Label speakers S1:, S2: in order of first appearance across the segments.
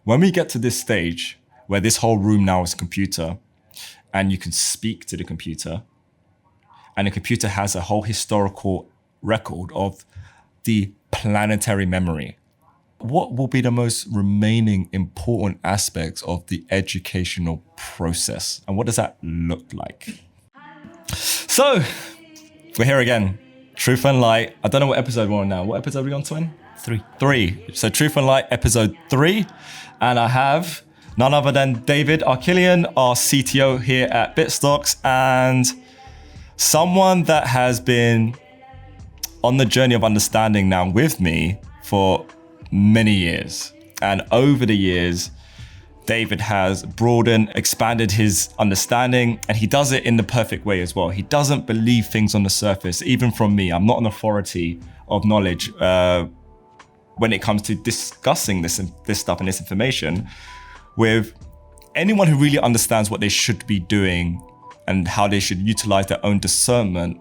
S1: when we get to this stage where this whole room now is a computer and you can speak to the computer and the computer has a whole historical record of the planetary memory, what will be the most remaining important aspects of the educational process? And what does that look like? So, we're here again. Truth and Light. I don't know what episode we're on now. What episode are we on, Twin? 3. So Truth and Light, episode 3. And I have none other than David Arakelian, our CTO here at Bitstocks, and someone that has been on the journey of understanding now with me for many years. And over the years, David has broadened, expanded his understanding, and he does it in the perfect way as well. He doesn't believe things on the surface, even from me. I'm not an authority of knowledge when it comes to discussing this stuff and this information with anyone who really understands what they should be doing and how they should utilize their own discernment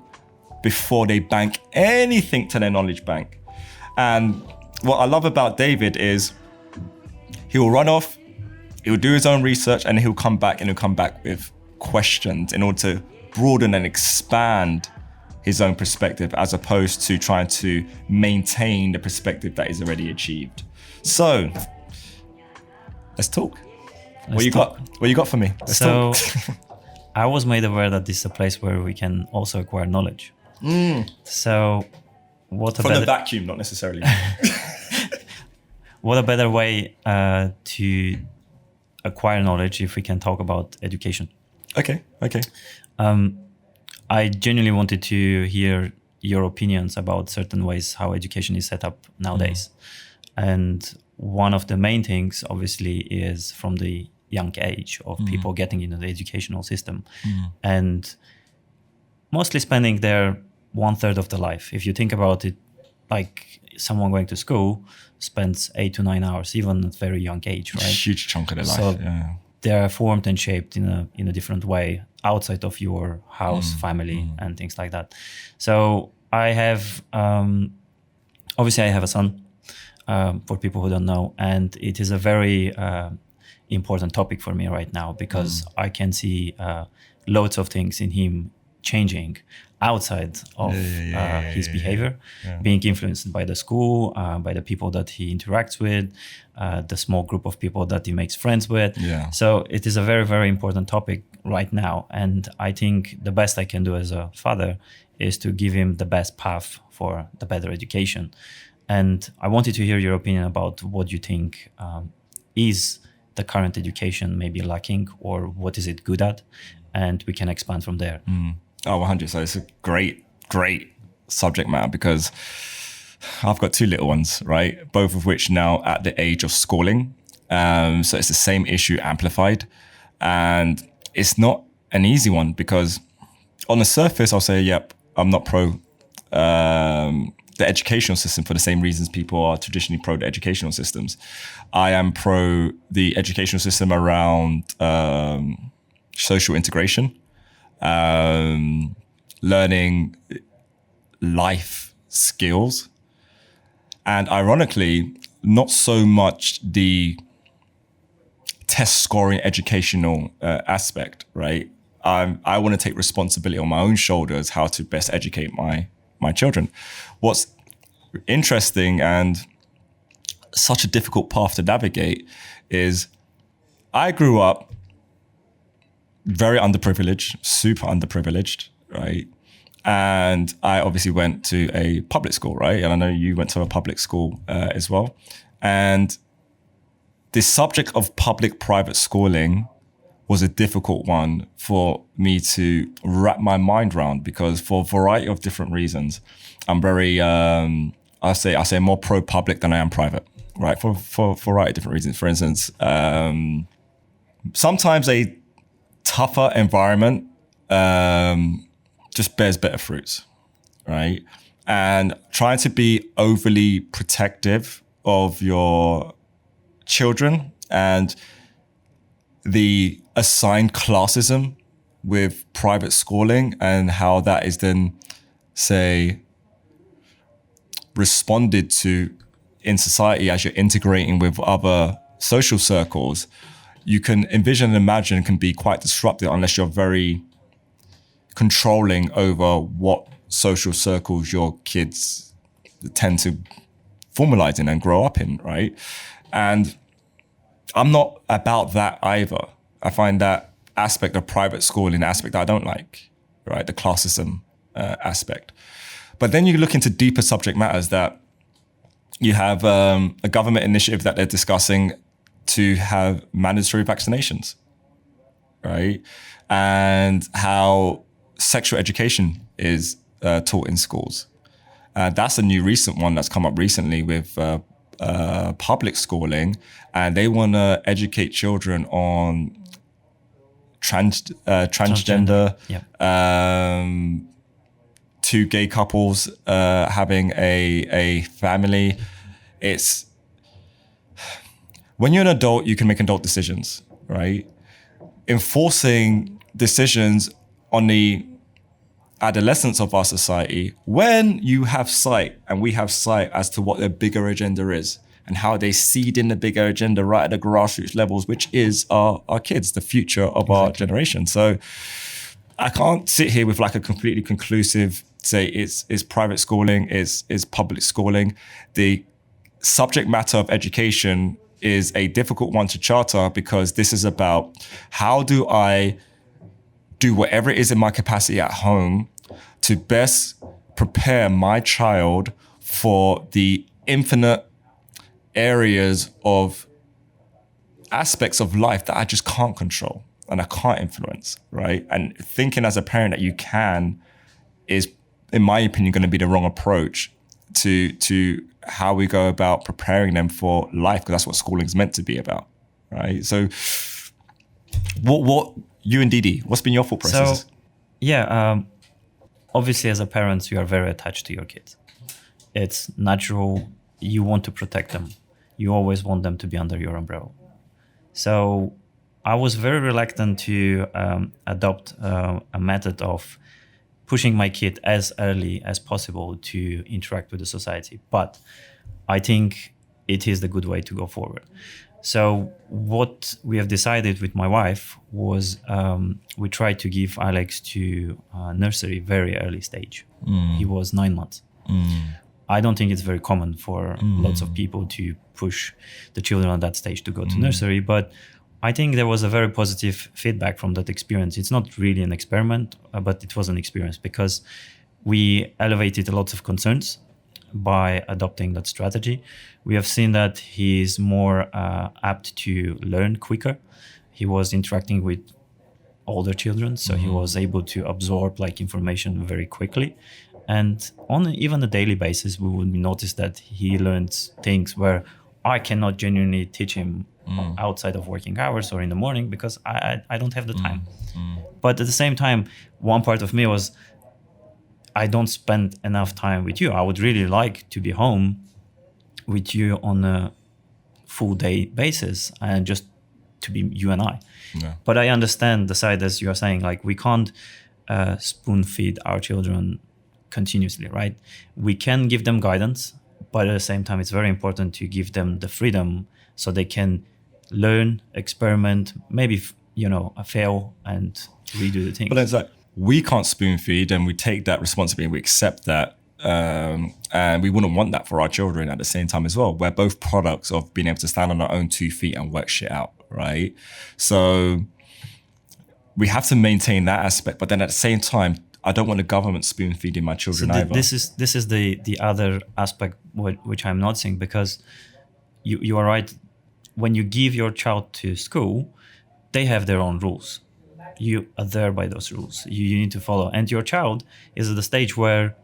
S1: before they bank anything to their knowledge bank. And what I love about David is he'll run off, he'll do his own research, and he'll come back with questions in order to broaden and expand his own perspective, as opposed to trying to maintain the perspective that is already achieved. So, let's talk. What you got for me? Let's talk.
S2: I was made aware that this is a place where we can also acquire knowledge. So,
S1: from the vacuum, not necessarily.
S2: What a better way to acquire knowledge if we can talk about education.
S1: Okay.
S2: I genuinely wanted to hear your opinions about certain ways how education is set up nowadays. And one of the main things, obviously, is from the young age of people getting into the educational system and mostly spending their 1/3 of their life. If you think about it, like someone going to school spends 8 to 9 hours, even at a very young age, right?
S1: A huge chunk of their life.
S2: So they're formed and shaped in a different way outside of your house, family, and things like that. So I have, obviously I have a son, for people who don't know, and it is a very important topic for me right now because I can see loads of things in him changing outside of his behavior, being influenced by the school, by the people that he interacts with, the small group of people that he makes friends with. So it is a very, very important topic right now. And I think the best I can do as a father is to give him the best path for the better education. And I wanted to hear your opinion about what you think is the current education maybe lacking, or what is it good at? And we can expand from there.
S1: Oh, 100. So it's a great subject matter because I've got 2 little ones, right? Both of which now at the age of schooling. So it's the same issue amplified. And it's not an easy one because on the surface, I'll say, yep, I'm not pro the educational system for the same reasons people are traditionally pro the educational systems. I am pro the educational system around social integration, learning life skills, and ironically, not so much the test scoring educational aspect, right? I want to take responsibility on my own shoulders how to best educate my children. What's interesting and such a difficult path to navigate is I grew up very underprivileged, super underprivileged, right? And I obviously went to a public school, right? And I know you went to a public school as well. And the subject of public-private schooling was a difficult one for me to wrap my mind around because for a variety of different reasons, I'm very, I say more pro-public than I am private, right? For a variety of different reasons. For instance, sometimes a tougher environment just bears better fruits, right? And trying to be overly protective of your children and the assigned classism with private schooling and how that is then, say, responded to in society as you're integrating with other social circles, you can envision and imagine can be quite disruptive unless you're very controlling over what social circles your kids tend to formalize in and grow up in, right? And I'm not about that either. I find that aspect of private schooling an aspect I don't like, right? The classism aspect. But then you look into deeper subject matters that you have a government initiative that they're discussing to have mandatory vaccinations, right? And how sexual education is taught in schools. That's a new recent one that's come up recently with public schooling, and they want to educate children on transgender, two gay couples having a family. It's when you're an adult, you can make adult decisions, right? Enforcing decisions on the adolescence of our society, when you have sight and we have sight as to what their bigger agenda is and how they seed in the bigger agenda right at the grassroots levels, which is our kids, the future of our generation. So I can't sit here with like a completely conclusive, say it's private schooling, is public schooling. The subject matter of education is a difficult one to charter because this is about how do I do whatever it is in my capacity at home to best prepare my child for the infinite areas of aspects of life that I just can't control and I can't influence, right? And thinking as a parent that you can is, in my opinion, going to be the wrong approach to how we go about preparing them for life, because that's what schooling is meant to be about, right? So what you and Didi, what's been your thought process?
S2: So, obviously as a parent, you are very attached to your kids. It's natural. You want to protect them. You always want them to be under your umbrella. So I was very reluctant to adopt a method of pushing my kid as early as possible to interact with the society. But I think it is the good way to go forward. So what we have decided with my wife was we tried to give Alex to nursery very early stage. He was 9 months. I don't think it's very common for lots of people to push the children at that stage to go to nursery, but I think there was a very positive feedback from that experience. It's not really an experiment, but it was an experience because we elevated a lot of concerns by adopting that strategy. We have seen that he is more apt to learn quicker. He was interacting with older children, so he was able to absorb like information very quickly. And on even a daily basis, we would notice that he learns things where I cannot genuinely teach him outside of working hours or in the morning because I don't have the time. But at the same time, one part of me was, I don't spend enough time with you. I would really like to be home with you on a full day basis and just to be you and I. Yeah. But I understand the side, as you are saying, like we can't spoon feed our children continuously, right? We can give them guidance, but at the same time, it's very important to give them the freedom so they can learn, experiment, maybe, fail and redo the things.
S1: But it's like, we can't spoon feed and we take that responsibility, we accept that. And we wouldn't want that for our children at the same time as well. We're both products of being able to stand on our own 2 feet and work shit out, right? So we have to maintain that aspect, but then at the same time, I don't want the government spoon feeding my children either.
S2: This is the other aspect which I'm noticing, because you are right. When you give your child to school, they have their own rules. You adhere by those rules. You need to follow. And your child is at the stage where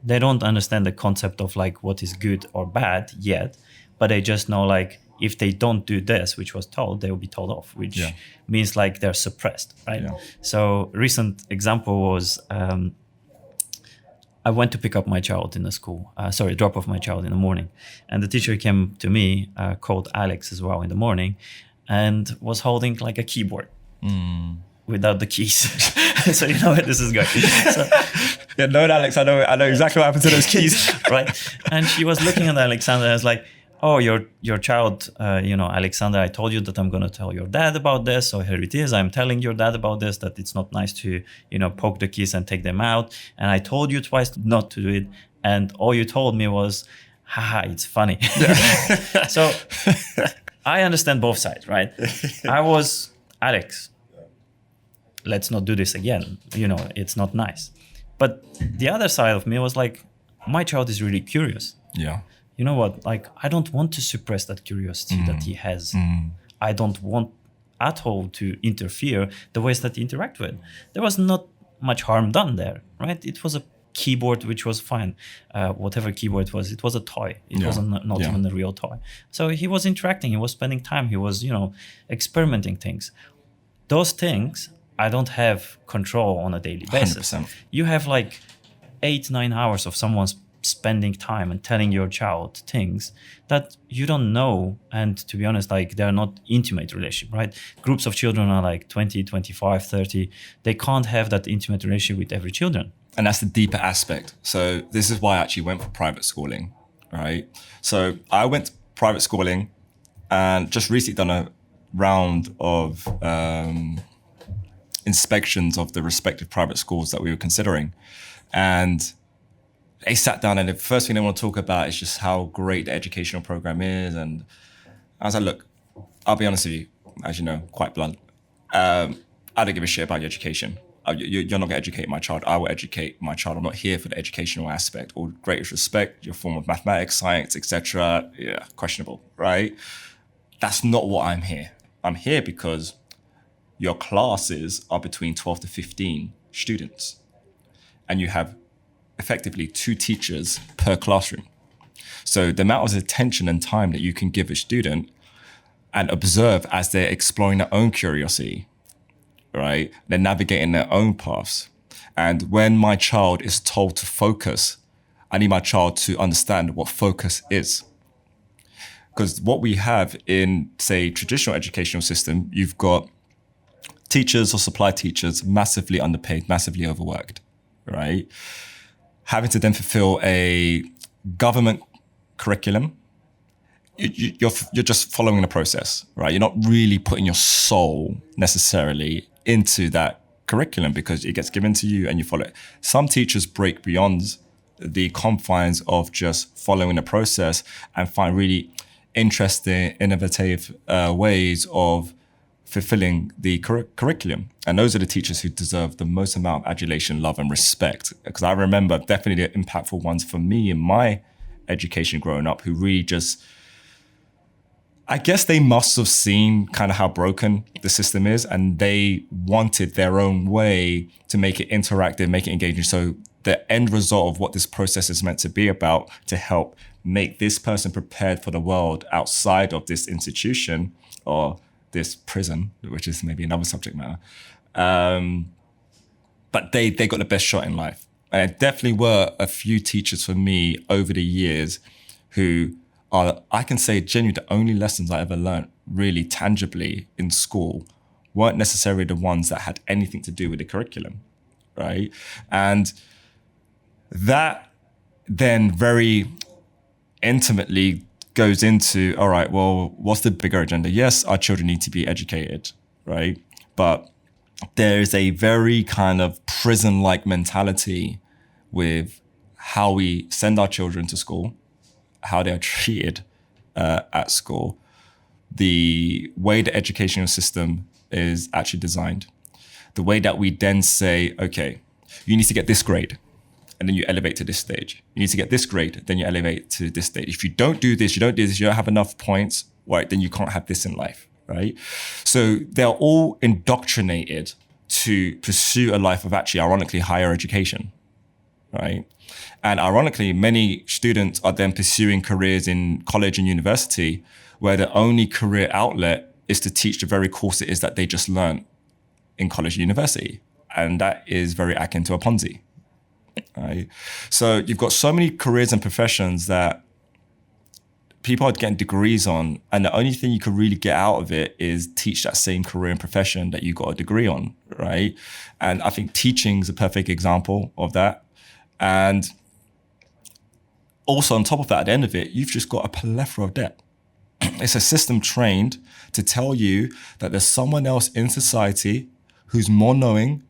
S2: they don't understand the concept of like what is good or bad yet, but they just know like if they don't do this, which was told, they will be told off, which means like they're suppressed, right? Yeah. So recent example was I went to pick up my child in the school, drop off my child in the morning. And the teacher came to me, called Alex as well in the morning, and was holding like a keyboard without the keys. So you know where this is going. So,
S1: yeah, knowing Alex, I know exactly what happened to those keys.
S2: Right. And she was looking at Alexander and was like, oh, your child, Alexander, I told you that I'm going to tell your dad about this. So here it is. I'm telling your dad about this, that it's not nice to, poke the kids and take them out. And I told you twice not to do it. And all you told me was, haha, it's funny. So I understand both sides, right? I was, Alex, let's not do this again. It's not nice. But the other side of me was like, my child is really curious.
S1: Yeah.
S2: You know what? Like, I don't want to suppress that curiosity that he has. I don't want at all to interfere the ways that he interact with. There was not much harm done there, right? It was a keyboard, which was fine. Whatever keyboard it was a toy. It wasn't not even a real toy. So he was interacting. He was spending time. He was, experimenting things. Those things, I don't have control on a daily basis.
S1: 100%.
S2: You have like 8-9 hours of someone's spending time and telling your child things that you don't know, and to be honest, like, they're not intimate relationship, right? Groups of children are like 20, 25, 30. They can't have that intimate relationship with every children.
S1: And that's the deeper aspect. So this is why I actually went for private schooling, right? So I went to private schooling and just recently done a round of inspections of the respective private schools that we were considering. And they sat down, and the first thing they want to talk about is just how great the educational program is. And I was like, look, I'll be honest with you, as you know, quite blunt. I don't give a shit about your education. You're not going to educate my child. I will educate my child. I'm not here for the educational aspect. All greatest respect, your form of mathematics, science, etc. Yeah, questionable, right? That's not what I'm here. I'm here because your classes are between 12 to 15 students, and you have effectively 2 teachers per classroom. So the amount of attention and time that you can give a student and observe as they're exploring their own curiosity, right? They're navigating their own paths. And when my child is told to focus, I need my child to understand what focus is. Because what we have in, say, traditional educational system, you've got teachers or supply teachers massively underpaid, massively overworked, right? Having to then fulfill a government curriculum, you're just following the process, right? You're not really putting your soul necessarily into that curriculum because it gets given to you and you follow it. Some teachers break beyond the confines of just following the process and find really interesting, innovative ways of fulfilling the curriculum. And those are the teachers who deserve the most amount of adulation, love, and respect. Because I remember definitely the impactful ones for me in my education growing up who really just, I guess they must have seen kind of how broken the system is, and they wanted their own way to make it interactive, make it engaging. So the end result of what this process is meant to be about, to help make this person prepared for the world outside of this institution or this prison, which is maybe another subject matter. But they got the best shot in life. And there definitely were a few teachers for me over the years who are, I can say genuinely, the only lessons I ever learned really tangibly in school weren't necessarily the ones that had anything to do with the curriculum, right? And that then very intimately goes into, all right, well, what's the bigger agenda? Yes, our children need to be educated, right? But there is a very kind of prison-like mentality with how we send our children to school, how they're treated at school, the way the educational system is actually designed, the way that we then say, okay, you need to get this grade, and then you elevate to this stage. You need to get this grade, then you elevate to this stage. If you don't do this, you don't have enough points, right, then you can't have this in life, right? So they're all indoctrinated to pursue a life of actually, ironically, higher education, right? And ironically, many students are then pursuing careers in college and university where the only career outlet is to teach the very course it is that they just learned in college and university. And that is very akin to a Ponzi. Right? So you've got so many careers and professions that people are getting degrees on, and the only thing you can really get out of it is teach that same career and profession that you got a degree on, right? And I think teaching is a perfect example of that. And also on top of that, at the end of it, you've just got a plethora of debt. It's a system trained to tell you that there's someone else in society who's more knowing,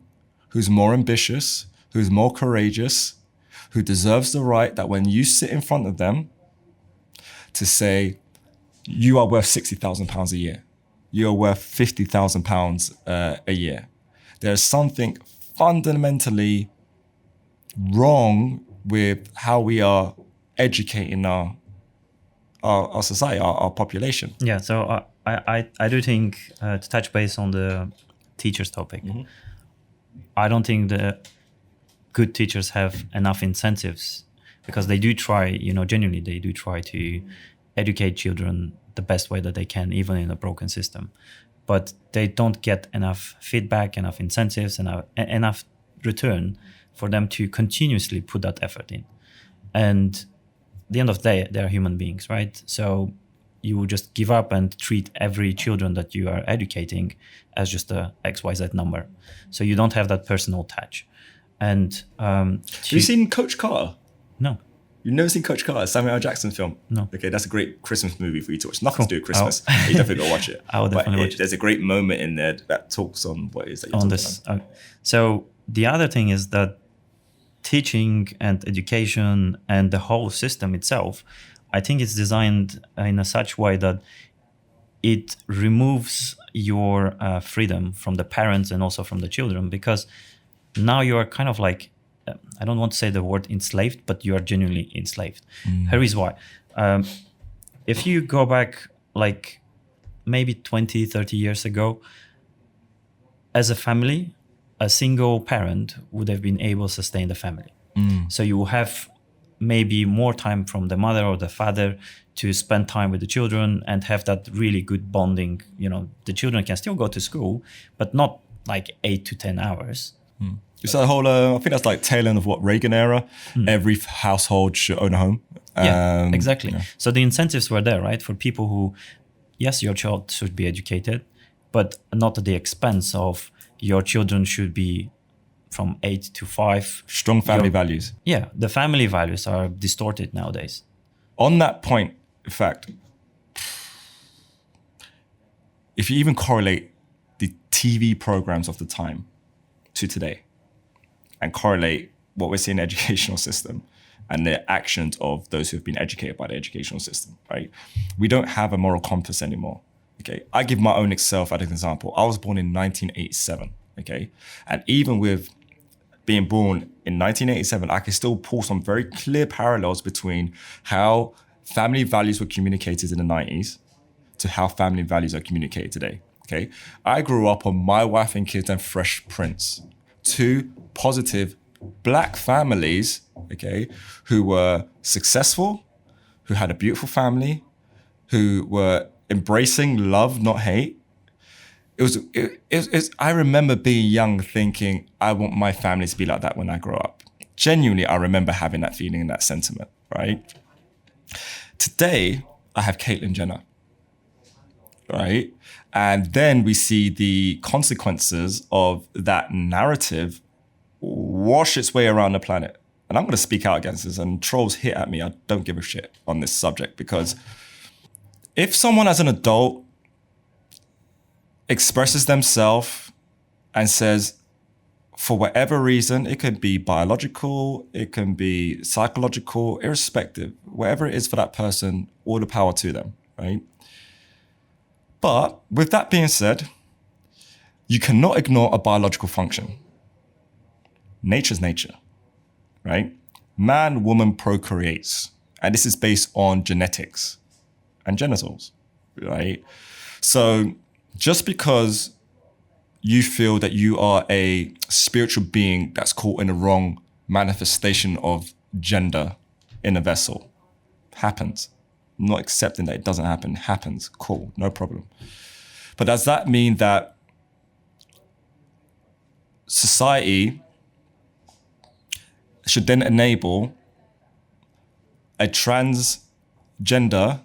S1: who's more ambitious, who's more courageous, who deserves the right that when you sit in front of them to say, you are worth £60,000 a year, you are worth £50,000 a year. There's something fundamentally wrong with how we are educating our society, our population.
S2: Yeah, so I do think, to touch base on the teachers topic, I don't think the good teachers have enough incentives, because they do try, genuinely, they do try to educate children the best way that they can, even in a broken system. But they don't get enough feedback, enough incentives, enough return for them to continuously put that effort in. And at the end of the day, they're human beings, right? So you will just give up and treat every children that you are educating as just a XYZ number. So you don't have that personal touch. And
S1: have you seen Coach Carter?
S2: No.
S1: You've never seen Coach Carter, Samuel L. Jackson film?
S2: No.
S1: Okay, that's a great Christmas movie for you to watch. Nothing to do with Christmas. You definitely got to watch it.
S2: I will definitely watch it.
S1: There's a great moment in there that talks on what it is that you're
S2: on
S1: talking
S2: this.
S1: about.
S2: So the other thing is that teaching and education and the whole system itself, I think it's designed in a such way that it removes your freedom from the parents and also from the children, because now you are kind of like, I don't want to say the word enslaved, but you are genuinely enslaved. Here is why. If you go back like maybe 20, 30 years ago, as a family, a single parent would have been able to sustain the family. So you will have maybe more time from the mother or the father to spend time with the children and have that really good bonding. The children can still go to school, but not like 8 to 10 hours.
S1: It's a whole, I think that's like tail end of what, Reagan era. Every household should own a home.
S2: Yeah, exactly. Yeah. So the incentives were there, right? For people who, yes, your child should be educated, but not at the expense of your children should be from 8 to 5.
S1: Strong family values.
S2: Yeah, the family values are distorted nowadays.
S1: On that point, in fact, if you even correlate the TV programs of the time to today and correlate what we see in the educational system and the actions of those who have been educated by the educational system, right? We don't have a moral compass anymore, okay? I give my own self as an example. I was born in 1987, okay? And even with being born in 1987, I can still pull some very clear parallels between how family values were communicated in the 90s to how family values are communicated today, okay? I grew up on My Wife and Kids and Fresh Prince, two positive Black families, okay, who were successful, who had a beautiful family, who were embracing love, not hate. I remember being young thinking, I want my family to be like that when I grow up. Genuinely, I remember having that feeling and that sentiment, right? Today, I have Caitlyn Jenner, right? And then we see the consequences of that narrative wash its way around the planet. And I'm going to speak out against this, and trolls hit at me. I don't give a shit on this subject, because if someone as an adult expresses themselves and says, for whatever reason, it could be biological, it can be psychological, irrespective, whatever it is for that person, all the power to them, right? But with that being said, you cannot ignore a biological function. Nature's nature, right? Man, woman procreates. And this is based on genetics and genitals, right? So just because you feel that you are a spiritual being that's caught in the wrong manifestation of gender in a vessel, happens. I'm not accepting that it doesn't happen. It happens. Cool, no problem. But does that mean that society should then enable a transgender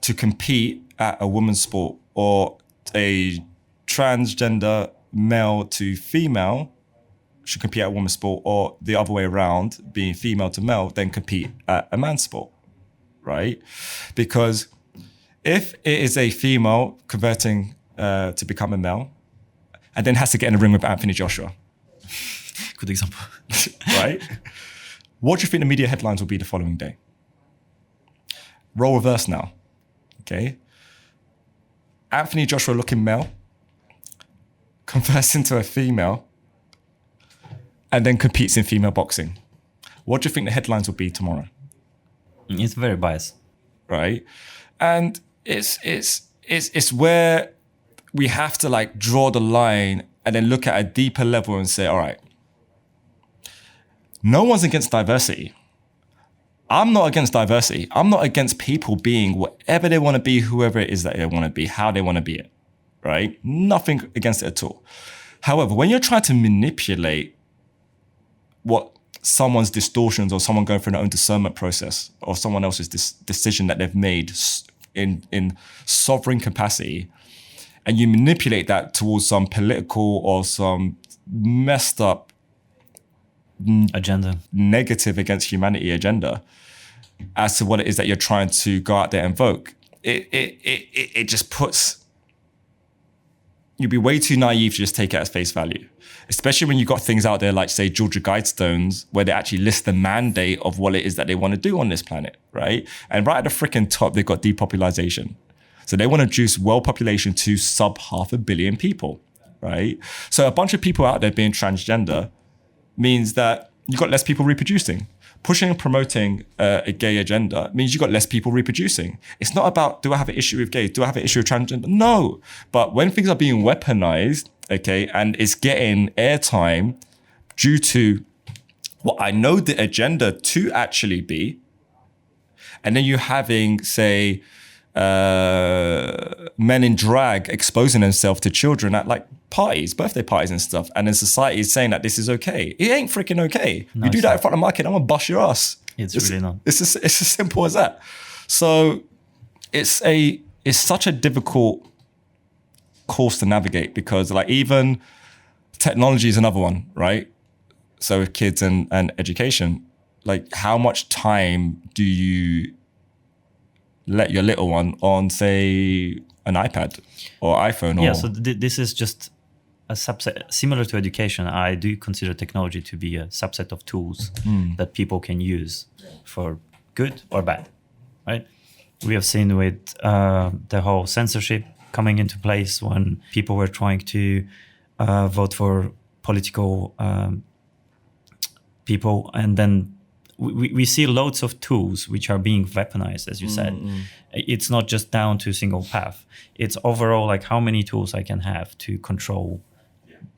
S1: to compete at a women's sport, or a transgender male to female should compete at a women's sport, or the other way around, being female to male, then compete at a man's sport, right? Because if it is a female converting to become a male, and then has to get in a ring with Anthony Joshua,
S2: Good example.
S1: right? What do you think the media headlines will be the following day? Role reverse now, okay? Anthony Joshua looking male, converts into a female, and then competes in female boxing. What do you think the headlines will be tomorrow?
S2: It's very biased.
S1: Right? And it's where we have to like draw the line and then look at a deeper level and say, all right, no one's against diversity. I'm not against diversity. I'm not against people being whatever they want to be, whoever it is that they want to be, how they want to be it, right? Nothing against it at all. However, when you're trying to manipulate what someone's distortions or someone going through their own discernment process or someone else's decision that they've made in sovereign capacity, and you manipulate that towards some political or some messed up
S2: agenda,
S1: negative against humanity agenda as to what it is that you're trying to go out there and invoke, it just puts, you'd be way too naive to just take it as face value. Especially when you've got things out there like, say, Georgia Guidestones, where they actually list the mandate of what it is that they want to do on this planet, right? And right at the freaking top, they've got depopulation. So they want to reduce world population to sub 500 million people, right? So a bunch of people out there being transgender means that you've got less people reproducing. Pushing and promoting a gay agenda means you've got less people reproducing. It's not about, do I have an issue with gay? Do I have an issue with transgender? No. But when things are being weaponized, okay, and it's getting airtime due to what I know the agenda to actually be, and then you're having, say, men in drag exposing themselves to children at like parties, birthday parties and stuff, and then society is saying that this is okay. It ain't freaking okay.
S2: No,
S1: you do that in front of my kid, I'm gonna bust your ass.
S2: It's really not.
S1: It's as simple as that. So it's such a difficult course to navigate, because like even technology is another one, right? So with kids and education, like how much time do you let your little one on, say, an iPad or iPhone?
S2: Yeah, so this is just a subset, similar to education. I do consider technology to be a subset of tools that people can use for good or bad, right? We have seen with the whole censorship coming into place when people were trying to vote for political people, and then we see loads of tools which are being weaponized, as you said. It's not just down to a single path. It's overall like how many tools I can have to control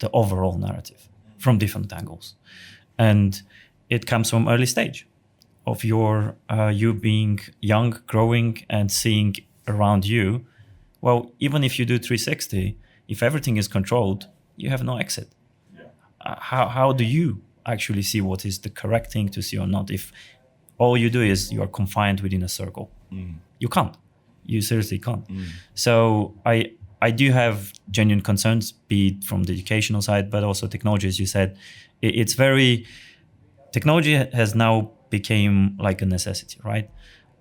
S2: the overall narrative from different angles. And it comes from early stage of your you being young, growing, and seeing around you. Well, even if you do 360, if everything is controlled, you have no exit. How do you actually see what is the correct thing to see or not if all you do is you are confined within a circle? You can't. You seriously can't. So I do have genuine concerns, be it from the educational side, but also technology, as you said. It's very, technology has now became like a necessity, right?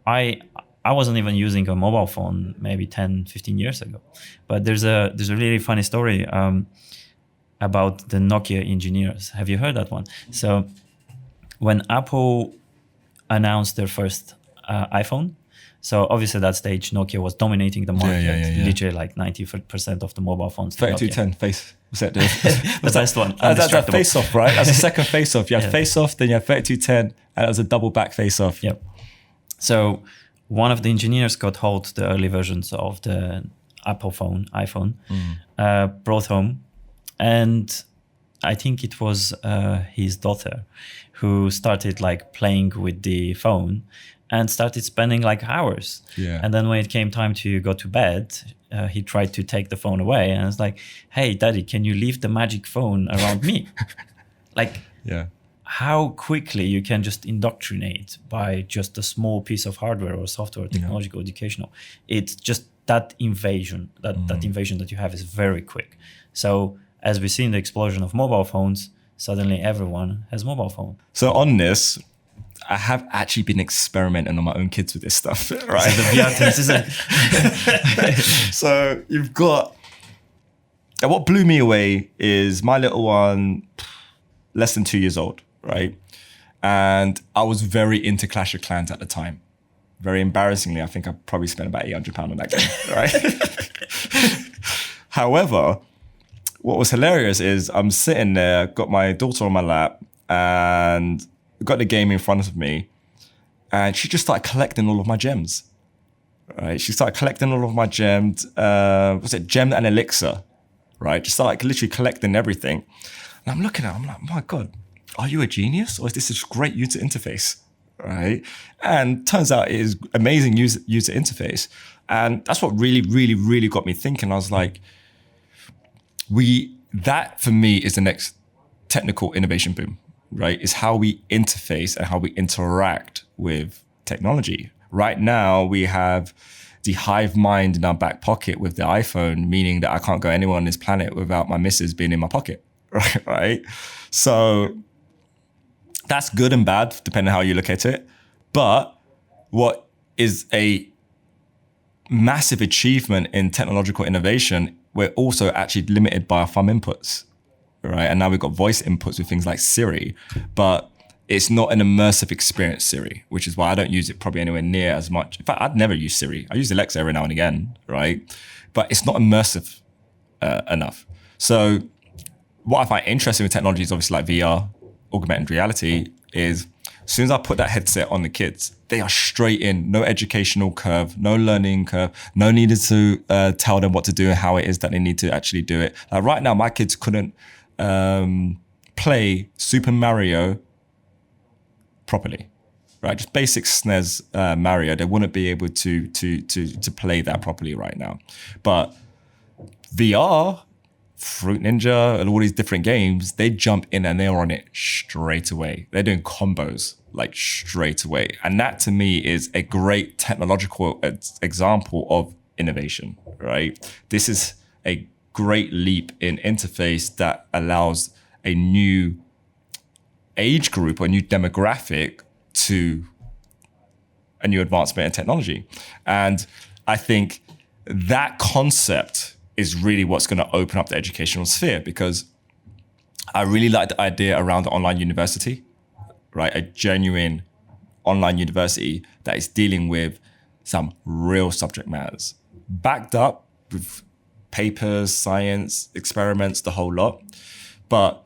S2: I wasn't even using a mobile phone maybe 10, 15 years ago. But there's a really funny story about the Nokia engineers. Have you heard that one? So when Apple announced their first iPhone, so obviously at that stage, Nokia was dominating the market, literally like 90% of the mobile phones.
S1: 3210 face. What's that?
S2: The best one.
S1: That's a face off, right? That's a second face off. You had face off, then you had 3210, and it was a double back face off.
S2: Yep. So one of the engineers got hold of the early versions of the Apple iPhone, brought home, and I think it was his daughter who started like playing with the phone and started spending like hours.
S1: Yeah.
S2: And then when it came time to go to bed, he tried to take the phone away, and it's like, "Hey, Daddy, can you leave the magic phone around me?" Like, how quickly you can just indoctrinate by just a small piece of hardware or software, technological, educational. It's just that invasion, that invasion that you have is very quick. So as we see in the explosion of mobile phones, suddenly everyone has mobile phone.
S1: So on this, I have actually been experimenting on my own kids with this stuff, right?
S2: So the VR test is it?
S1: So you've got, and what blew me away is my little one, less than 2 years old, right? And I was very into Clash of Clans at the time. Very embarrassingly, I think I probably spent about £800 on that game, right? However, what was hilarious is I'm sitting there, got my daughter on my lap, and got the game in front of me, and she just started collecting all of my gems. Right? She started collecting all of my gems. Was it gem and elixir? Right? Just started literally collecting everything. And I'm looking at her, I'm like, my God, are you a genius? Or is this a great user interface? Right? And turns out it is amazing user interface. And that's what really, really, really got me thinking. I was like, that for me is the next technical innovation boom, right? Is how we interface and how we interact with technology. Right now, we have the hive mind in our back pocket with the iPhone, meaning that I can't go anywhere on this planet without my missus being in my pocket, right? So that's good and bad, depending on how you look at it. But what is a massive achievement in technological innovation, we're also actually limited by our thumb inputs, right? And now we've got voice inputs with things like Siri, but it's not an immersive experience, Siri, which is why I don't use it probably anywhere near as much. In fact, I'd never use Siri. I use Alexa every now and again, right? But it's not immersive enough. So what I find interesting with technology is obviously like VR, augmented reality, is as soon as I put that headset on the kids, they are straight in, no educational curve, no learning curve, no needed to tell them what to do and how it is that they need to actually do it. Right now, my kids couldn't play Super Mario properly, right? Just basic SNES Mario, they wouldn't be able to play that properly right now. But VR, Fruit Ninja, and all these different games, they jump in and they're on it straight away. They're doing combos like straight away. And that to me is a great technological example of innovation, right? This is a great leap in interface that allows a new age group or a new demographic to a new advancement in technology. And I think that concept is really what's going to open up the educational sphere, because I really like the idea around the online university, right? A genuine online university that is dealing with some real subject matters, backed up with papers, science, experiments, the whole lot. But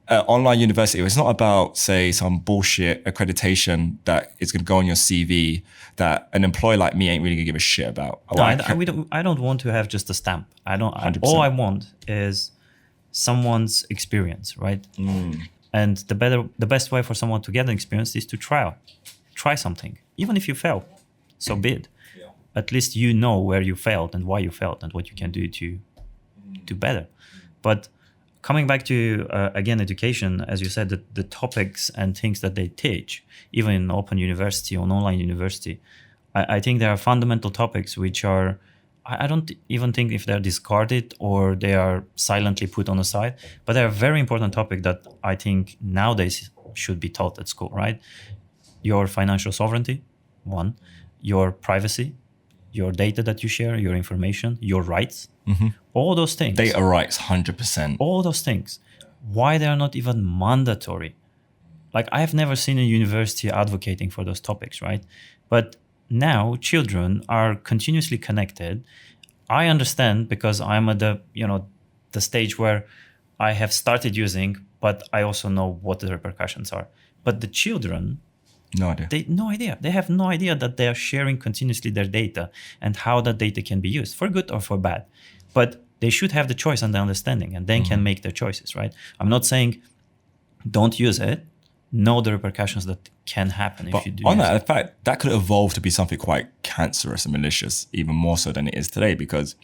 S1: online university, it's not about, say, some bullshit accreditation that is going to go on your CV that an employer like me ain't really going to give a shit about.
S2: No, I don't want to have just a stamp. 100%. All I want is someone's experience, right? And the best way for someone to get an experience is to try something, even if you fail. So be it. Yeah. At least you know where you failed and why you failed and what you can do to do better. But coming back to, again, education, as you said, the topics and things that they teach, even in open university or online university, I think there are fundamental topics which are, I don't even think if they're discarded or they are silently put on the side, but they're a very important topic that I think nowadays should be taught at school, right? Your financial sovereignty, one, your privacy, your data that you share, your information, your rights, all those things.
S1: Data rights, 100%.
S2: All those things. Why they are not even mandatory? Like, I have never seen a university advocating for those topics, right? But now children are continuously connected. I understand because I'm at the stage where I have started using, but I also know what the repercussions are. But the children,
S1: no idea.
S2: They have no idea that they are sharing continuously their data and how that data can be used for good or for bad. But they should have the choice and the understanding, and then can make their choices, right? I'm not saying don't use it. Know the repercussions that can happen if you do.
S1: On that, in fact, that could evolve to be something quite cancerous and malicious, even more so than it is today, because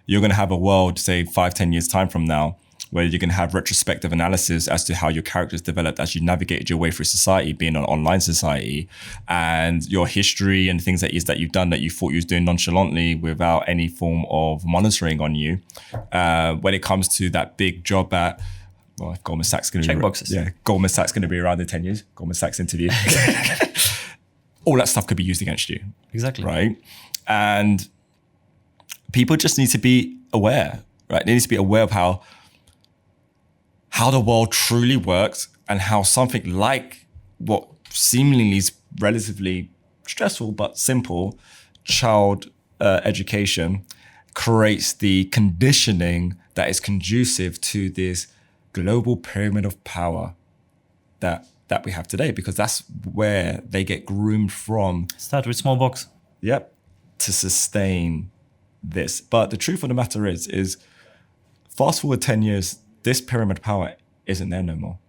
S1: you're going to have a world, say 5-10 years time from now, where you can have retrospective analysis as to how your characters developed as you navigated your way through society, being an online society, and your history and things that you've done that you thought you was doing nonchalantly without any form of monitoring on you. When it comes to that big job at well, if Goldman Sachs going to
S2: Check boxes.
S1: Yeah, Goldman Sachs going to be around in 10 years. Goldman Sachs interview. All that stuff could be used against you.
S2: Exactly.
S1: Right? And people just need to be aware, right? They need to be aware of how the world truly works and how something like what seemingly is relatively stressful but simple child education creates the conditioning that is conducive to this global pyramid of power that we have today, because that's where they get groomed from.
S2: Start with small box.
S1: Yep. To sustain this. But the truth of the matter is fast forward 10 years, this pyramid of power isn't there no more.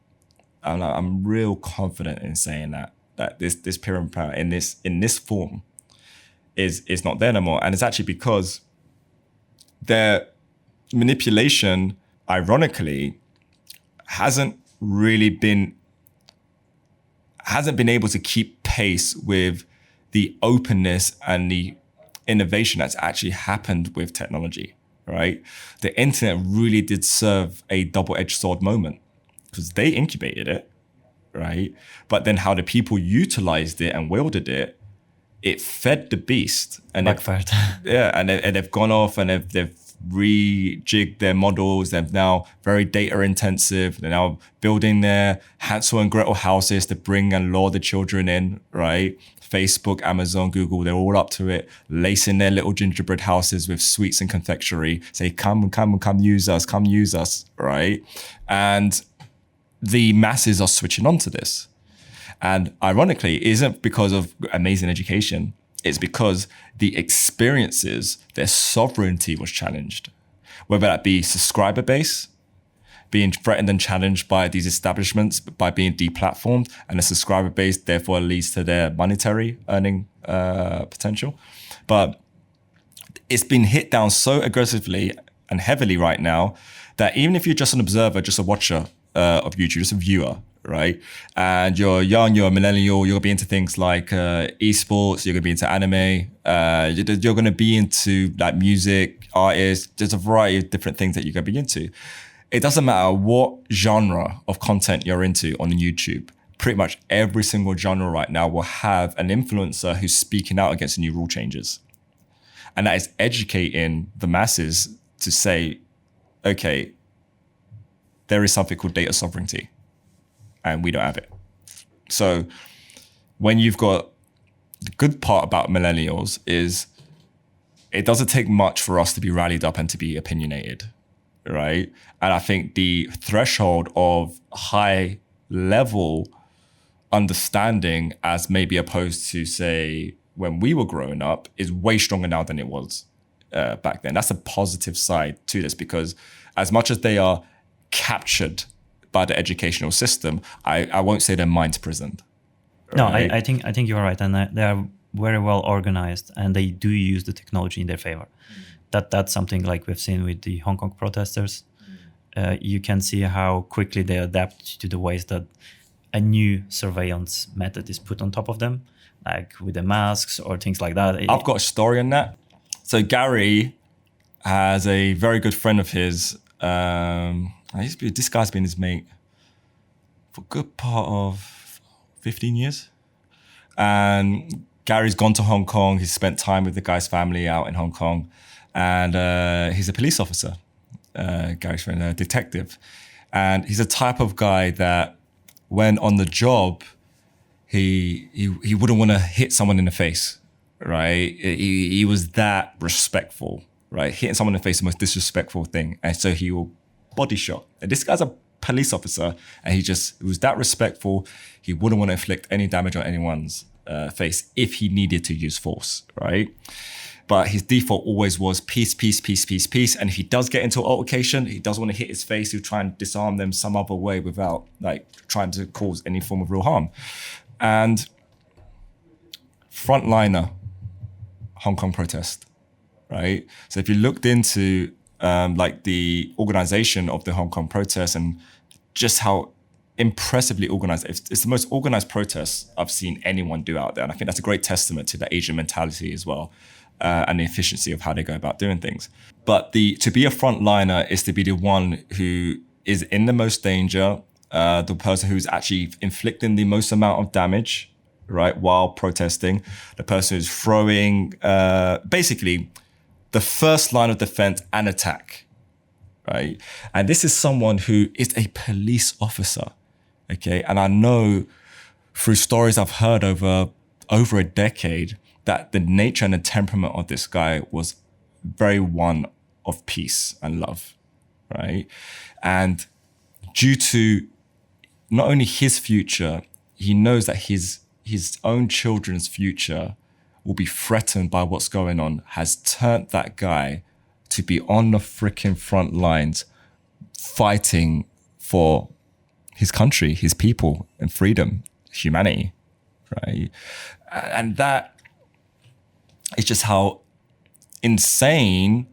S1: And I'm real confident in saying that this pyramid of power in this form is not there no more. And it's actually because their manipulation, ironically, hasn't been able to keep pace with the openness and the innovation that's actually happened with technology, right? The internet really did serve a double-edged sword moment because they incubated it, right? But then how the people utilized it and wielded it, it fed the beast. And
S2: backfired.
S1: Yeah, and they've gone off and they've rejigged their models. They're now very data intensive. They're now building their Hansel and Gretel houses to bring and lure the children in, right? Facebook, Amazon, Google, they're all up to it, lacing their little gingerbread houses with sweets and confectionery. Say, come use us, right? And the masses are switching on to this. And ironically, it isn't because of amazing education. It's because the experiences, their sovereignty was challenged. Whether that be subscriber base, being threatened and challenged by these establishments by being deplatformed, and the subscriber base therefore leads to their monetary earning potential. But it's been hit down so aggressively and heavily right now that even if you're just an observer, just a watcher of YouTube, just a viewer, right? And you're young, you're a millennial, you're gonna be into things like esports, you're gonna be into anime, you're gonna be into like music, artists, there's a variety of different things that you're gonna be into. It doesn't matter what genre of content you're into on YouTube. Pretty much every single genre right now will have an influencer who's speaking out against the new rule changes. And that is educating the masses to say, okay, there is something called data sovereignty and we don't have it. So when you've got the good part about millennials is it doesn't take much for us to be rallied up and to be opinionated, right? And I think the threshold of high level understanding as maybe opposed to say when we were growing up is way stronger now than it was back then. That's a positive side to this because as much as they are captured by the educational system, I won't say their mind's prisoned.
S2: No,
S1: right?
S2: I think you're right. And they are very well organized and they do use the technology in their favor. That's something like we've seen with the Hong Kong protesters. You can see how quickly they adapt to the ways that a new surveillance method is put on top of them, like with the masks or things like that.
S1: I've got a story on that. So Gary has a very good friend of his. This guy's been his mate for a good part of 15 years. And Gary's gone to Hong Kong. He's spent time with the guy's family out in Hong Kong. And he's a police officer, Gary's friend, a detective. And he's a type of guy that when on the job, he wouldn't want to hit someone in the face, right? He was that respectful, right? Hitting someone in the face is the most disrespectful thing. And so he will body shot. And this guy's a police officer and he was that respectful. He wouldn't want to inflict any damage on anyone's face if he needed to use force, right? But his default always was peace, peace, peace, peace, peace. And if he does get into an altercation, he doesn't want to hit his face. He'll try and disarm them some other way without like trying to cause any form of real harm. And frontliner, Hong Kong protest, right? So if you looked into like the organization of the Hong Kong protest and just how impressively organized, it's the most organized protest I've seen anyone do out there. And I think that's a great testament to the Asian mentality as well. And the efficiency of how they go about doing things. But to be a frontliner is to be the one who is in the most danger, the person who's actually inflicting the most amount of damage, right, while protesting, the person who's throwing, basically the first line of defense and attack, right? And this is someone who is a police officer, okay? And I know through stories I've heard over a decade that the nature and the temperament of this guy was very one of peace and love, right? And due to not only his future, he knows that his own children's future will be threatened by what's going on, has turned that guy to be on the freaking front lines fighting for his country, his people, and freedom, humanity, right? And that is just how insane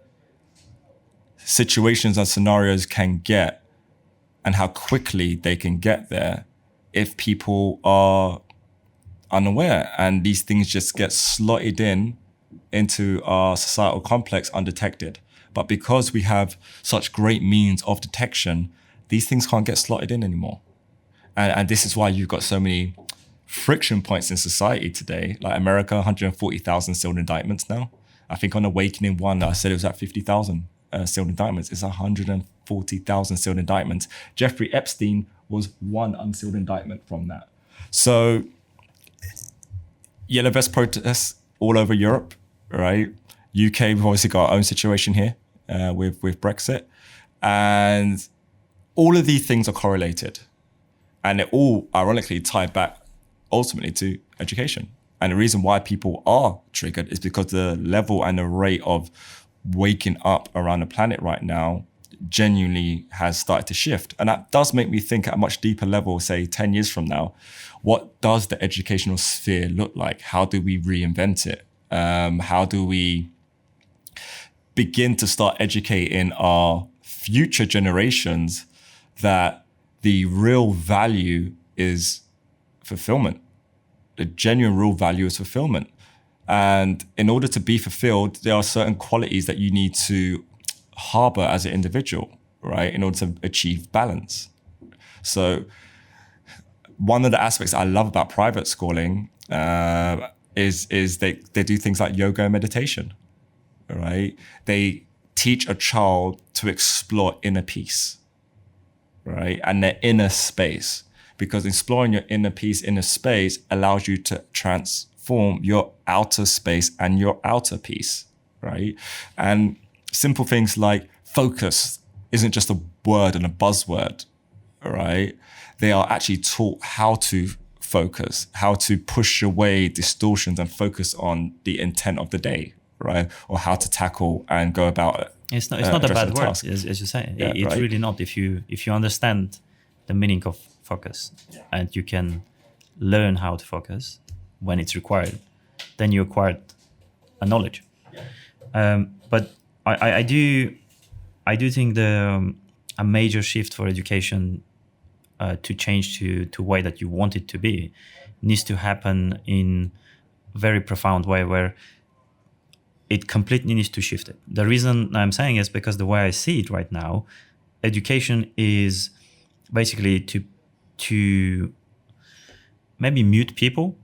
S1: situations and scenarios can get, and how quickly they can get there if people are unaware, and these things just get slotted into our societal complex undetected. But because we have such great means of detection, these things can't get slotted in anymore. And this is why you've got so many friction points in society today. Like America, 140,000 sealed indictments now. I think on Awakening 1, I said it was at 50,000 sealed indictments. It's 140,000 sealed indictments. Jeffrey Epstein was one unsealed indictment from that. So yellow vest protests all over Europe, right? UK, we've obviously got our own situation here with Brexit. And all of these things are correlated. And it all ironically tied back ultimately to education. And the reason why people are triggered is because the level and the rate of waking up around the planet right now genuinely has started to shift. And that does make me think at a much deeper level, say 10 years from now, what does the educational sphere look like? How do we reinvent it? How do we begin to start educating our future generations that the real value is fulfillment? The genuine real value is fulfillment. And in order to be fulfilled, there are certain qualities that you need to harbor as an individual, right, in order to achieve balance. So one of the aspects I love about private schooling is they do things like yoga and meditation, right? They teach a child to explore inner peace, right, and their inner space, because exploring your inner peace, inner space allows you to transform your outer space and your outer peace, right? And simple things like focus isn't just a word and a buzzword, right? They are actually taught how to focus, how to push away distortions and focus on the intent of the day, right? Or how to tackle and go about it.
S2: It's not a bad word, as you say.
S1: Yeah,
S2: it's
S1: right?
S2: really not. If you understand the meaning of focus, and you can learn how to focus when it's required, then you acquired a knowledge. But I do think a major shift for education to change to way that you want it to be needs to happen in a very profound way, where it completely needs to shift it. The reason I'm saying is because the way I see it right now, education is basically to maybe mute people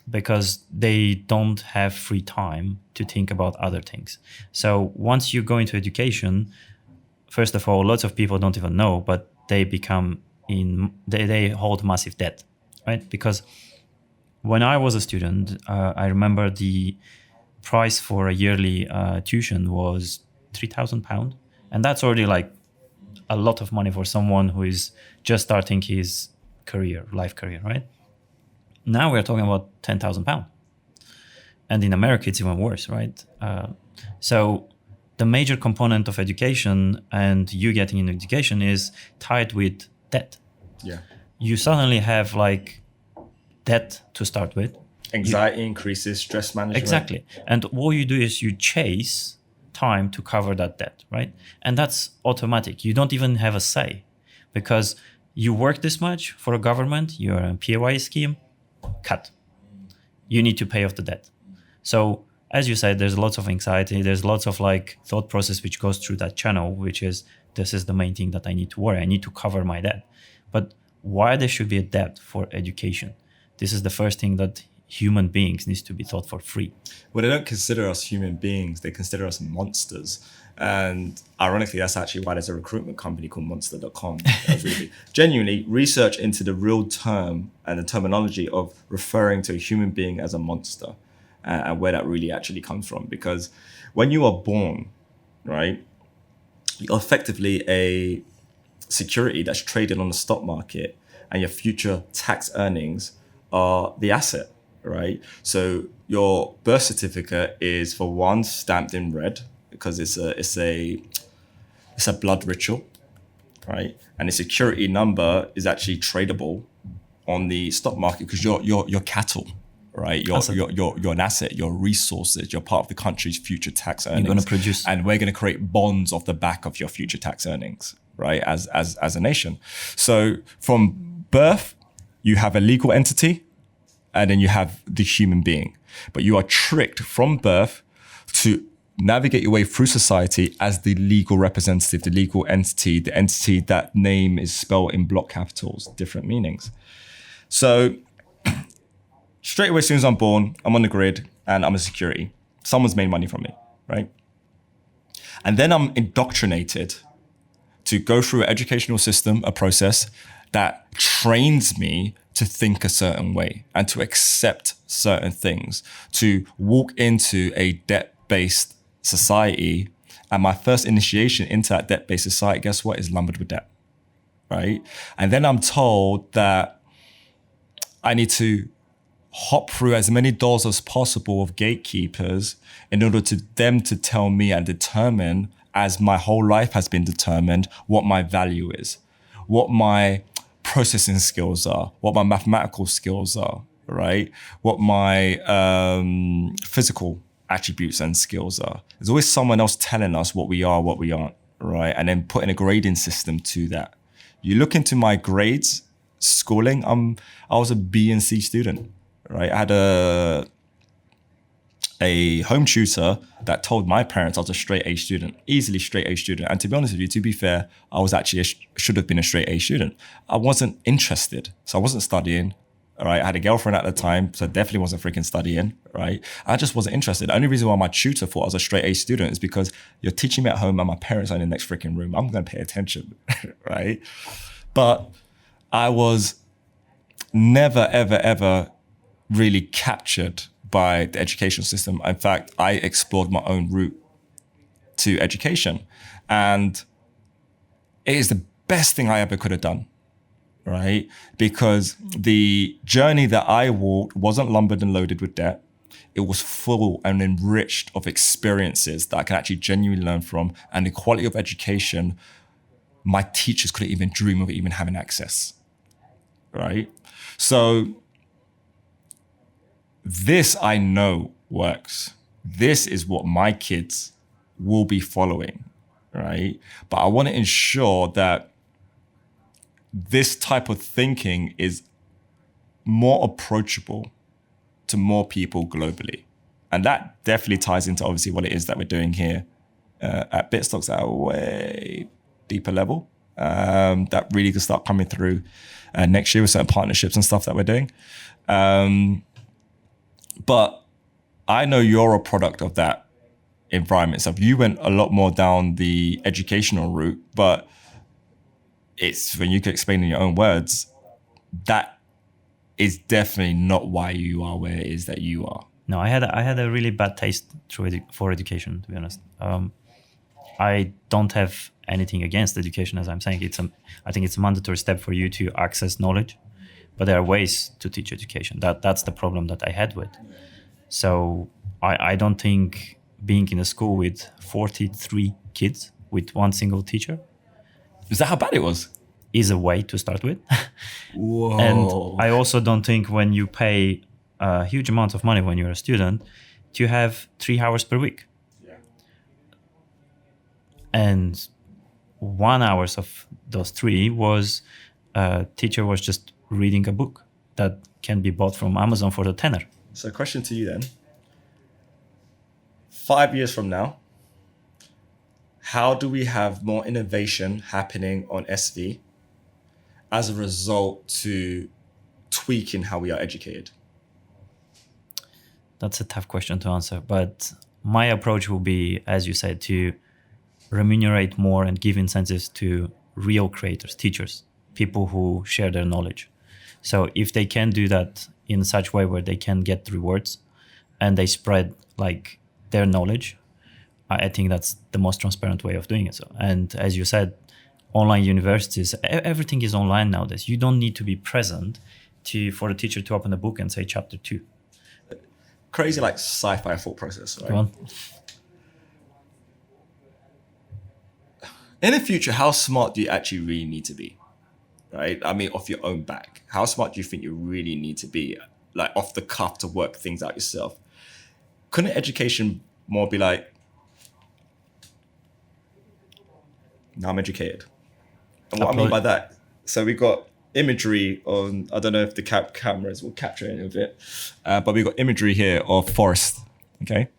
S2: because they don't have free time to think about other things. So once you go into education, first of all, lots of people don't even know, but they they hold massive debt, right? Because when I was a student, I remember the price for a yearly tuition was £3,000, and that's already like a lot of money for someone who is just starting his life career, right? Now we're talking about £10,000, and in America it's even worse, right? So the major component of education and you getting an education is tied with debt.
S1: Yeah.
S2: You suddenly have like debt to start with.
S1: Anxiety increases, stress management.
S2: Exactly. And all you do is you chase time to cover that debt, right? And that's automatic. You don't even have a say, because you work this much for a government, you're a PAYE scheme, cut. You need to pay off the debt. So as you said, there's lots of anxiety. There's lots of like thought process which goes through that channel, which is, this is the main thing that I need to worry. I need to cover my debt. But why there should be a debt for education? This is the first thing that human beings needs to be taught for free.
S1: Well, they don't consider us human beings. They consider us monsters. And ironically, that's actually why there's a recruitment company called monster.com. Really, genuinely, research into the real term and the terminology of referring to a human being as a monster and where that really actually comes from. Because when you are born, right, you're effectively a security that's traded on the stock market, and your future tax earnings are the asset, right? So your birth certificate is, for one, stamped in red, because it's a blood ritual, right? And the security number is actually tradable on the stock market because you're cattle, right? You're an asset, you're resources, you're part of the country's future tax earnings.
S2: You're going to produce,
S1: and we're going to create bonds off the back of your future tax earnings, right? As a nation. So from birth, you have a legal entity, and then you have the human being. But you are tricked from birth to navigate your way through society as the legal representative, the legal entity, the entity that name is spelled in block capitals, different meanings. So straight away, as soon as I'm born, I'm on the grid and I'm a security. Someone's made money from me, right? And then I'm indoctrinated to go through an educational system, a process that trains me to think a certain way and to accept certain things, to walk into a debt-based society. And my first initiation into that debt-based society, guess what, is lumbered with debt, right? And then I'm told that I need to hop through as many doors as possible of gatekeepers in order to them to tell me and determine, as my whole life has been determined, what my value is, what my processing skills are, what my mathematical skills are, right? What my physical attributes and skills are. There's always someone else telling us what we are, what we aren't, right? And then putting a grading system to that. You look into my grades, schooling, I was a B and C student, right? I had a home tutor that told my parents I was a straight A student, easily straight A student. And to be honest with you, to be fair, I was actually should have been a straight A student. I wasn't interested, so I wasn't studying. All right, I had a girlfriend at the time, so I definitely wasn't freaking studying. Right, I just wasn't interested. The only reason why my tutor thought I was a straight A student is because you're teaching me at home and my parents are in the next freaking room. I'm going to pay attention, right? But I was never, ever, ever really captured by the education system. In fact, I explored my own route to education, and it is the best thing I ever could have done, right? Because the journey that I walked wasn't lumbered and loaded with debt. It was full and enriched of experiences that I can actually genuinely learn from, and the quality of education my teachers couldn't even dream of even having access, right? So this I know works. This is what my kids will be following, right? But I want to ensure that this type of thinking is more approachable to more people globally. And that definitely ties into obviously what it is that we're doing here at Bitstocks at a way deeper level that really can start coming through next year with certain partnerships and stuff that we're doing. But I know you're a product of that environment. So you went a lot more down the educational route, but it's, when you can explain in your own words, that is definitely not why you are where it is that you are.
S2: No, I had a really bad taste for education, to be honest. I don't have anything against education, as I'm saying. I think it's a mandatory step for you to access knowledge, but there are ways to teach education. That's the problem that I had with. So I don't think being in a school with 43 kids with one single teacher.
S1: Is that how bad it was?
S2: Is a way to start with.
S1: Whoa.
S2: And I also don't think when you pay a huge amount of money when you're a student to have 3 hours per week. Yeah. And 1 hour of those 3 was teacher was just reading a book that can be bought from Amazon for the tenner.
S1: So question to you then. 5 years from now, how do we have more innovation happening on SV as a result to tweaking how we are educated?
S2: That's a tough question to answer, but my approach will be, as you said, to remunerate more and give incentives to real creators, teachers, people who share their knowledge. So if they can do that in such way where they can get rewards and they spread like their knowledge, I think that's the most transparent way of doing it. So, and as you said, online universities, everything is online nowadays. You don't need to be present for a teacher to open a book and say chapter 2.
S1: Crazy like sci-fi thought process, right?
S2: Go on.
S1: In the future, how smart do you actually really need to be? Right? I mean, off your own back. How smart do you think you really need to be? Like off the cuff to work things out yourself. Couldn't education more be like, now I'm educated? And what I mean by that, so we got imagery on, I don't know if the cameras will capture any of it, but we got imagery here of forest, okay?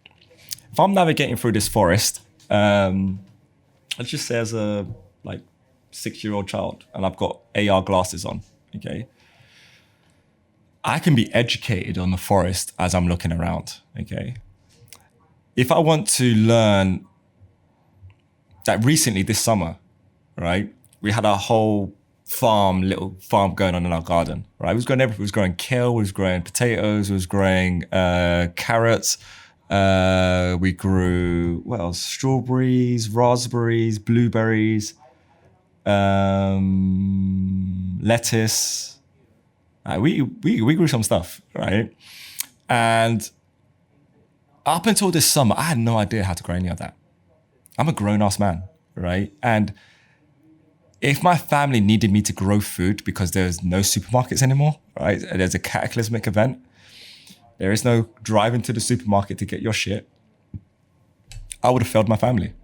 S1: If I'm navigating through this forest, let's just say as a like 6-year-old child, and I've got AR glasses on, okay? I can be educated on the forest as I'm looking around, okay? If I want to learn, that recently this summer, right, we had a whole little farm going on in our garden, right? It was growing everything. It was growing kale, it was growing potatoes, it was growing carrots. We grew, what else? Strawberries, raspberries, blueberries, lettuce. We grew some stuff, right? And up until this summer, I had no idea how to grow any of that. I'm a grown-ass man, right? And if my family needed me to grow food because there's no supermarkets anymore, right? And there's a cataclysmic event, there is no driving to the supermarket to get your shit, I would have failed my family.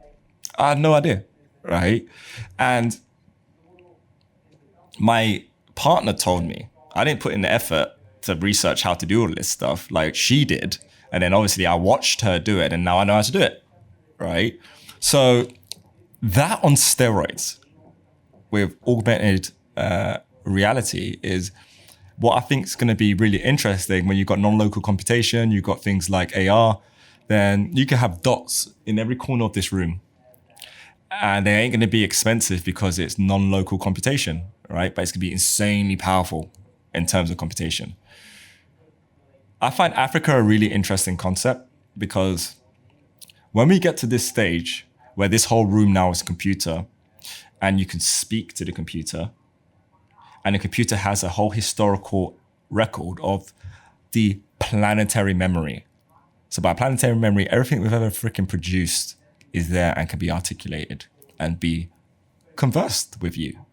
S1: I had no idea, right? And my partner told me, I didn't put in the effort to research how to do all this stuff like she did. And then obviously I watched her do it and now I know how to do it, right? So that on steroids with augmented reality is what I think is going to be really interesting when you've got non-local computation, you've got things like AR, then you can have dots in every corner of this room. And they ain't going to be expensive because it's non-local computation, right? But it's going to be insanely powerful in terms of computation. I find Africa a really interesting concept because when we get to this stage where this whole room now is a computer and you can speak to the computer and the computer has a whole historical record of the planetary memory. So by planetary memory, everything we've ever freaking produced is there and can be articulated and be conversed with you.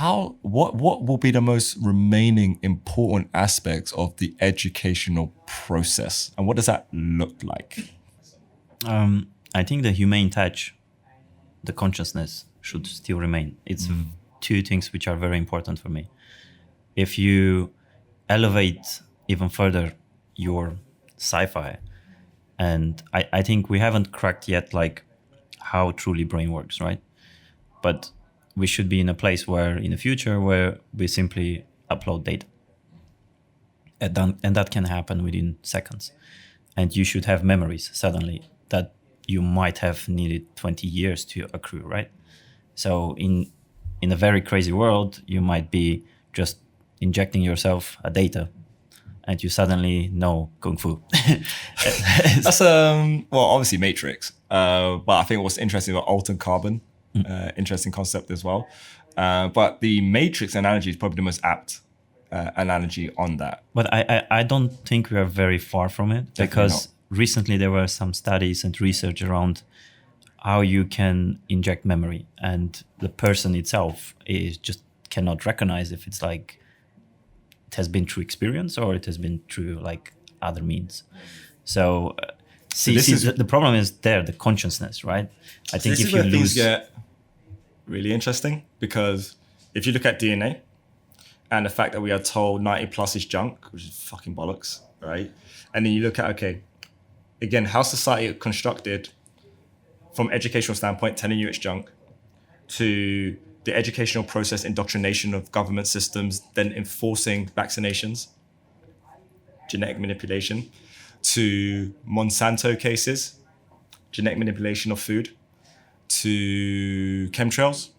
S1: What will be the most remaining important aspects of the educational process? And what does that look like?
S2: I think the humane touch, the consciousness should still remain. It's two things which are very important for me. If you elevate even further your sci-fi, and I think we haven't cracked yet like how truly brain works, right? But we should be in a place where in the future where we simply upload data. And that can happen within seconds. And you should have memories suddenly that you might have needed 20 years to accrue, right? So in a very crazy world, you might be just injecting yourself a data and you suddenly know Kung Fu.
S1: That's, well, obviously Matrix. But I think what's interesting about altered carbon, interesting concept as well. But the Matrix analogy is probably the most apt analogy on that.
S2: But I don't think we are very far from it because recently there were some studies and research around how you can inject memory and the person itself is just cannot recognize if it's like it has been through experience or it has been through like other means. So the problem is there, the consciousness, right? I think if you lose,
S1: things get really interesting because if you look at DNA and the fact that we are told 90 plus is junk, which is fucking bollocks, right? And then you look at, okay, again, how society is constructed from educational standpoint, telling you it's junk, to the educational process, indoctrination of government systems, then enforcing vaccinations, genetic manipulation, to Monsanto cases, genetic manipulation of food, to chemtrails,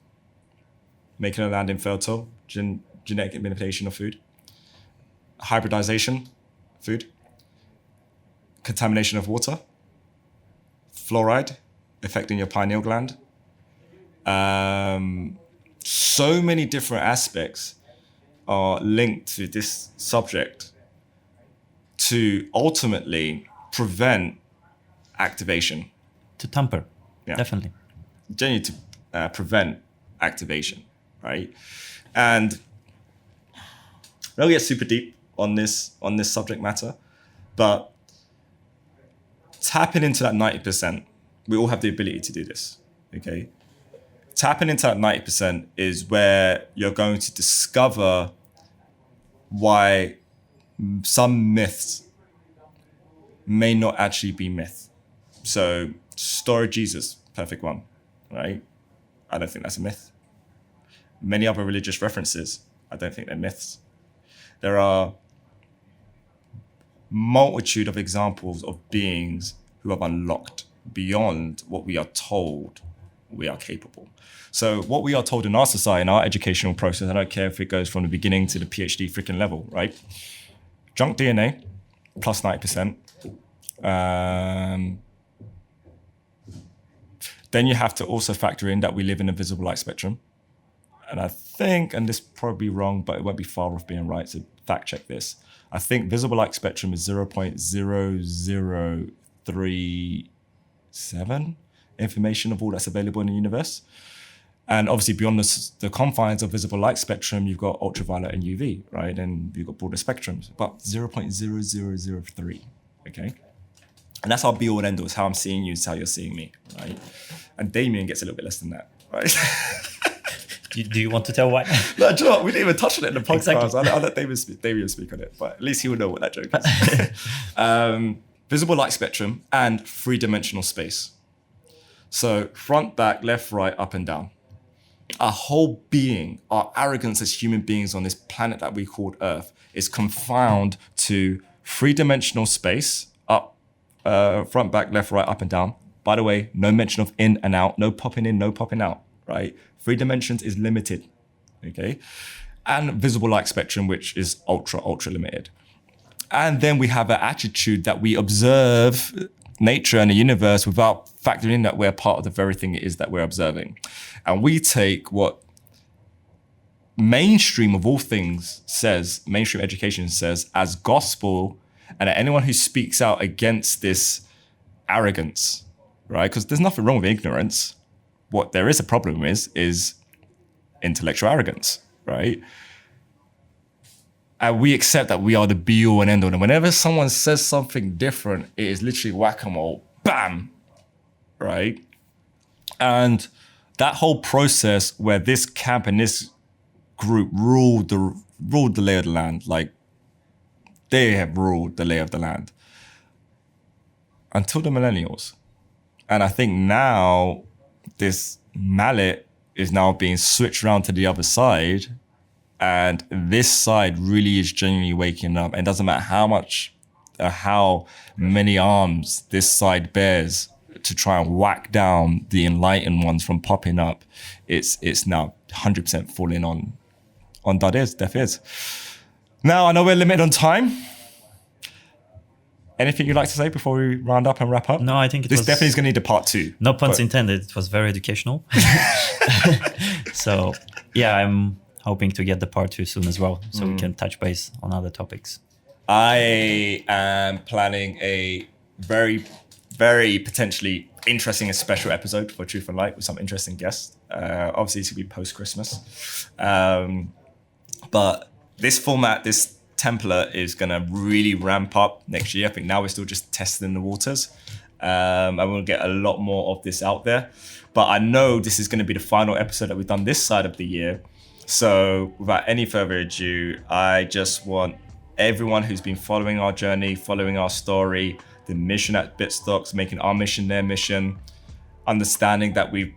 S1: making the land infertile, genetic manipulation of food, hybridization, food, contamination of water, fluoride affecting your pineal gland. So many different aspects are linked to this subject to ultimately prevent activation.
S2: To tamper,
S1: Yeah.
S2: definitely.
S1: Genuinely to prevent activation, right? And we'll get super deep on this subject matter, but tapping into that 90%, we all have the ability to do this, okay? Tapping into that 90% is where you're going to discover why some myths may not actually be myth. So, story of Jesus, perfect one, right? I don't think that's a myth. Many other religious references, I don't think they're myths. There are multitude of examples of beings who have unlocked beyond what we are told we are capable. So what we are told in our society, in our educational process, I don't care if it goes from the beginning to the PhD freaking level, right? Junk DNA, plus 90%. Then you have to also factor in that we live in a visible light spectrum. And I think, and this is probably wrong, but it won't be far off being right, so fact check this. I think visible light spectrum is 0.0037 information of all that's available in the universe. And obviously beyond the confines of visible light spectrum, you've got ultraviolet and UV, right? And you've got broader spectrums, but 0.0003, okay? And that's our be all and end all. It's how I'm seeing you, it's how you're seeing me, right? And Damien gets a little bit less than that, right?
S2: Do you want to tell why?
S1: No, do you know what? We didn't even touch on it in the podcast.
S2: Exactly.
S1: I'll let Damien speak on it, but at least he will know what that joke is. Visible light spectrum and three-dimensional space. So front, back, left, right, up and down. Our whole being, our arrogance as human beings on this planet that we called Earth is confined to three-dimensional space, up, front, back, left, right, up and down. By the way, no mention of in and out, no popping in, no popping out, right? 3 dimensions is limited, okay? And visible light spectrum, which is ultra, ultra limited. And then we have an attitude that we observe nature and the universe without factoring in that we're part of the very thing it is that we're observing. And we take what mainstream of all things says, mainstream education says, as gospel, and anyone who speaks out against this arrogance, right? Because there's nothing wrong with ignorance. What there is a problem is intellectual arrogance, right? And we accept that we are the be all and end all. And whenever someone says something different, it is literally whack-a-mole, bam, right? And that whole process where this camp and this group ruled the lay of the land, like they have ruled the lay of the land until the Millennials. And I think now this mallet is now being switched around to the other side, and this side really is genuinely waking up. And it doesn't matter how many arms this side bears to try and whack down the enlightened ones from popping up. It's now 100% falling on deaf ears. Now I know we're limited on time. Anything you'd like to say before we round up and wrap up?
S2: No, I think
S1: this definitely is going to need a part 2.
S2: No puns intended. It was very educational. So yeah, I'm hoping to get the part 2 soon as well, so we can touch base on other topics.
S1: I am planning a very, very potentially interesting and special episode for Truth and Light with some interesting guests. Obviously, it's going to be post-Christmas. But this format, this template is going to really ramp up next year. I think now we're still just testing the waters. And we'll get a lot more of this out there. But I know this is going to be the final episode that we've done this side of the year. So without any further ado, I just want everyone who's been following our journey, following our story, the mission at Bitstocks, making our mission their mission, understanding that we've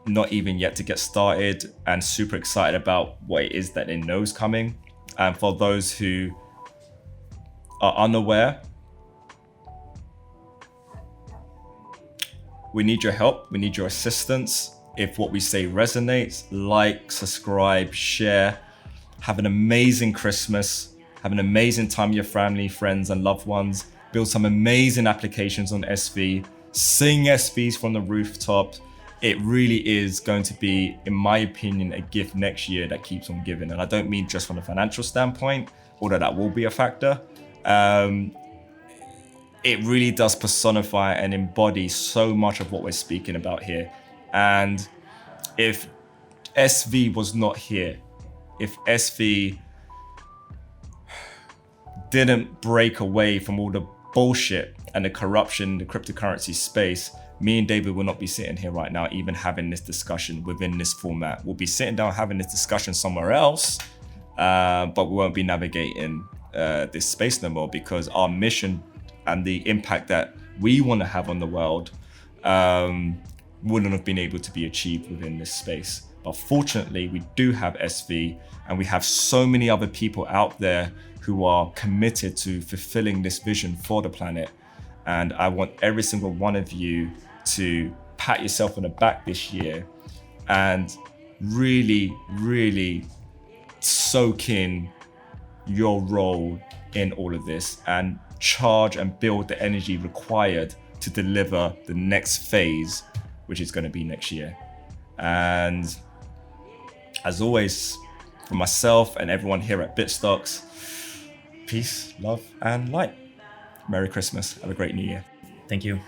S1: not even yet to get started, and super excited about what it is that they know is coming. And for those who are unaware, we need your help, we need your assistance. If what we say resonates, like, subscribe, share. Have an amazing Christmas. Have an amazing time with your family, friends, and loved ones. Build some amazing applications on SV. Sing SVs from the rooftop. It really is going to be, in my opinion, a gift next year that keeps on giving. And I don't mean just from a financial standpoint, although that will be a factor. It really does personify and embody so much of what we're speaking about here. And if SV was not here, if SV didn't break away from all the bullshit and the corruption in the cryptocurrency space, me and David will not be sitting here right now, even having this discussion within this format. We'll be sitting down having this discussion somewhere else, but we won't be navigating this space no more, because our mission and the impact that we want to have on the world wouldn't have been able to be achieved within this space. But fortunately, we do have SV, and we have so many other people out there who are committed to fulfilling this vision for the planet. And I want every single one of you to pat yourself on the back this year and really, really soak in your role in all of this and charge and build the energy required to deliver the next phase, which is going to be next year. And as always, for myself and everyone here at Bitstocks, peace, love, and light. Merry Christmas. Have a great New Year.
S2: Thank you.